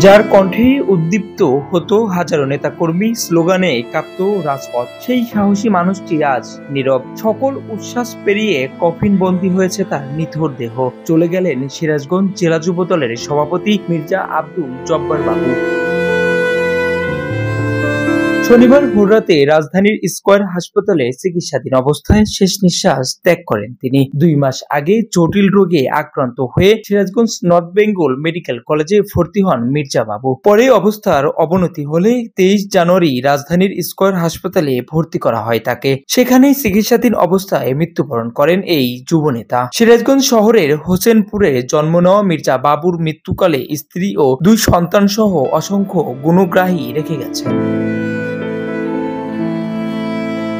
যার কণ্ঠে উদ্দীপ্ত হতো হাজারো নেতাকর্মী, স্লোগানে কাঁপত রাজপথ। সেই সাহসী মানুষটি আজ নীরব। সকল উচ্ছ্বাস পেরিয়ে কফিনবন্দী হয়েছে তার নিথর দেহ। চলে গেলেন সিরাজগঞ্জ জেলা যুব দলের সভাপতি মির্জা আব্দুল জব্বার বাবু। শনিবার ভোররাতে রাজধানীর স্কয়ার হাসপাতালে চিকিৎসাধীন অবস্থায় শেষ নিঃশ্বাস ত্যাগ করেন তিনি। 2 মাস আগে জটিল রোগে আক্রান্ত হয়ে সিরাজগঞ্জ নর্থ বেঙ্গল মেডিকেল কলেজে ভর্তি হন মির্জা বাবু। পরে অবস্থার অবনতি হলে 23 জানুয়ারি রাজধানীর স্কয়ার হাসপাতালে ভর্তি করা হয় তাকে। সেখানেই চিকিৎসাধীন অবস্থায় মৃত্যুবরণ করেন এই যুবনেতা। সিরাজগঞ্জ শহরের হোসেনপুরে জন্ম নেওয়া মির্জা বাবুর মৃত্যুকালে স্ত্রী ও 2 সন্তান সহ অসংখ্য গুণগ্রাহী রেখে গেছেন।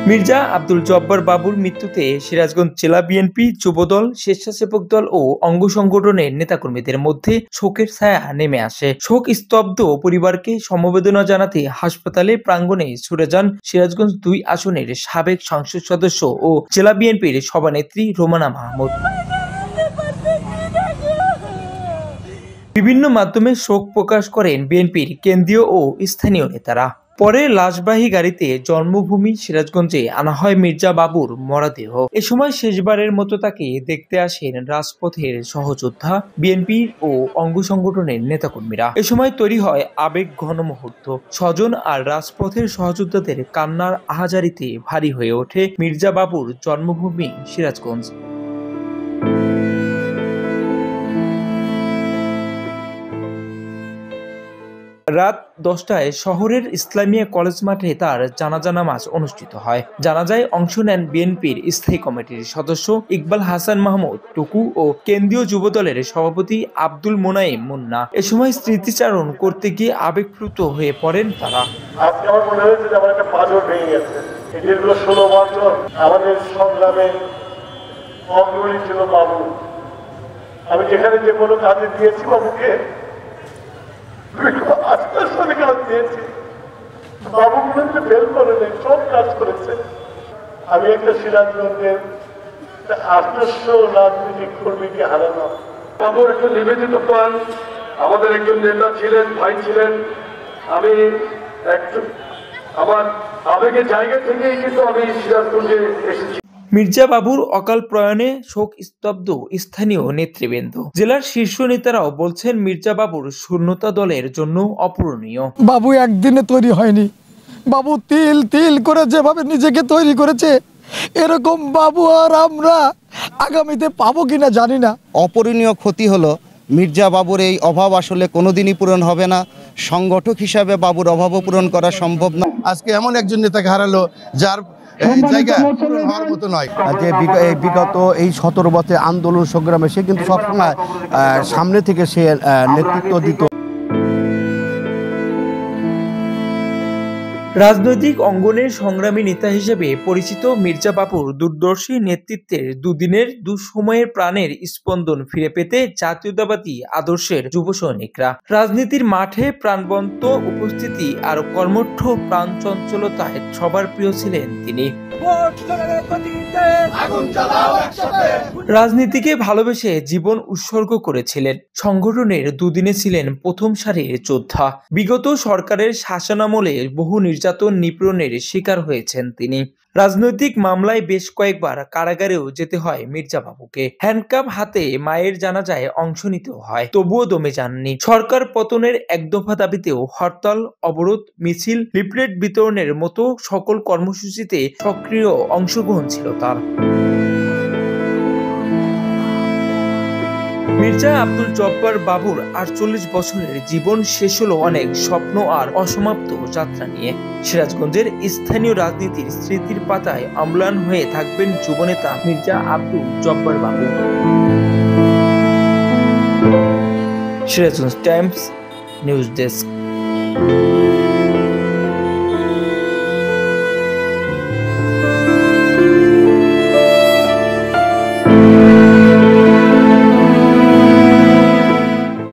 মির্জা আব্দুল জব্বার বাবুর মৃত্যুতে সিরাজগঞ্জ জেলা বিএনপি, যুবদল, স্বেচ্ছাসেবক দল ও অঙ্গ সংগঠনের নেতাকর্মীদের মধ্যে শোকের ছায়া নেমে আসে। শোক স্তব্ধ পরিবারকে সমবেদনা জানাতে হাসপাতালে প্রাঙ্গণে ছুটে যান সিরাজগঞ্জ 2 আসনের সাবেক সংসদ সদস্য ও জেলা বিএনপির সভানেত্রী রোমানা মাহমুদ। বিভিন্ন মাধ্যমে শোক প্রকাশ করেন বিএনপির কেন্দ্রীয় ও স্থানীয় নেতারা। পরে লাশবাহী গাড়িতে জন্মভূমি সিরাজগঞ্জে আনা হয় মির্জা বাবুর মরদেহ। এ সময় শেষবারের মতো তাকে দেখতে আসেন রাজপথের সহযোদ্ধা, বিএনপি ও অঙ্গ সংগঠনের নেতাকর্মীরা। এ সময় তৈরি হয় আবেগ ঘন মুহূর্ত। স্বজন আর রাজপথের সহযোদ্ধাদের কান্নার আহাজারিতে ভারী হয়ে ওঠে মির্জা বাবুর জন্মভূমি সিরাজগঞ্জ। রাত 10টায় শহরের ইসলামিয়া কলেজ মাঠে তার জানাজা নামাজ অনুষ্ঠিত হয়। জানাজায় অংশ নেন বিএনপির স্থায়ী কমিটির সদস্য ইকবাল হাসান মাহমুদ টুকু ও কেন্দ্রীয় যুবদলের সভাপতি আব্দুল মোনায়েম মুন্না। এ সময় স্মৃতিচারণ করতে গিয়ে আবেগপ্লুত হয়ে পড়েন তারা। আজকে আমার মনে হয়েছে যে আমার একটা পাঁজর ভেঙে গেছে। এই দীর্ঘ 16 বছর আমাদের সংগ্রামে অগ্রণী ছিল বাবু। আমি যেখানে যে কোনো কাজে দিয়েছি বাবুকে, আজকের সাথে কাজ দিয়েছি, বাবু মনে ফেল করে নেই, সব কাজ করেছে। আমি একটা সিরাজগঞ্জের আদর্শ রাজনৈতিক কর্মীকে হারানো। বাবুর একজন নিবেদিত প্রাণ, আমাদের একজন নেতা ছিলেন, ভাই ছিলেন। আমি একটু আমার আবেগের জায়গা থেকেই কিন্তু আমি সিরাজগঞ্জে এসেছি। মির্জা বাবুর অকাল প্রয়াণে শোক স্তব্ধ স্থানীয় নেতৃবৃন্দ। জেলার শীর্ষ নেতারাও বলছেন মির্জা বাবুর শূন্যতা দলের জন্য অপূরণীয়। বাবু একদিনে তৈরি হয়নি। বাবু তিল তিল করে যেভাবে নিজেকে তৈরি করেছে, এরকম বাবু আর আমরা আগামীতে পাবো কিনা জানি না। অপূরণীয় ক্ষতি হলো মির্জা বাবুর এই অভাব আসলে কোনোদিনই পূরণ হবে না। সংগঠক হিসাবে বাবুর অভাবও পূরণ করা সম্ভব না। আজকে এমন একজন নেতাকে হারালো যার জায়গা পূরণ হওয়ার মতো নয়। যে বিগত এই 17 বছর আন্দোলন সংগ্রামে সে কিন্তু সবসময় সামনে থেকে সে নেতৃত্ব দিত। রাজনৈতিক অঙ্গনের সংগ্রামী নেতা হিসেবে পরিচিত মির্জা বাবুর দূরদর্শী নেতৃত্বের দুদিনের দুঃসময়ের প্রাণের স্পন্দন ফিরে পেতে জাতীয়তাবাদী আদর্শের যুব সৈনিকরা রাজনীতির মাঠে প্রাণবন্ত উপস্থিতি আর কর্মঠ প্রাণচঞ্চলতায় সবার প্রিয় ছিলেন তিনি। রাজনীতিকে ভালোবেসে জীবন উৎসর্গ করেছিলেন। সংগঠনের দুদিনে ছিলেন প্রথম সারির যোদ্ধা। বিগত সরকারের শাসনামলে বহু নির্যাতন নিপীড়নের শিকার হয়েছেন তিনি। রাজনৈতিক মামলায় বেশ কয়েকবার কারাগারেও যেতে হয় মির্জা বাবুকে। হ্যান্ডকাপ হাতে মায়ের জানাজায় অংশ নিতেও হয়, তবুও দমে যাননি। সরকার পতনের এক দফা দাবিতেও হরতাল, অবরোধ, মিছিল, লিফলেট বিতরণের মতো সকল কর্মসূচিতে সক্রিয় অংশগ্রহণ ছিল তার। মির্জা আব্দুল জব্বার বাবুর 48 বছরের জীবন শেষ হলো অনেক স্বপ্ন আর অসমাপ্ত যাত্রা নিয়ে। সিরাজগঞ্জের স্থানীয় রাজনীতির স্মৃতির পাতায় অম্লান হয়ে থাকবেন যুবনেতা মির্জা আব্দুল জব্বার বাবু। Sirajganj Times news desk.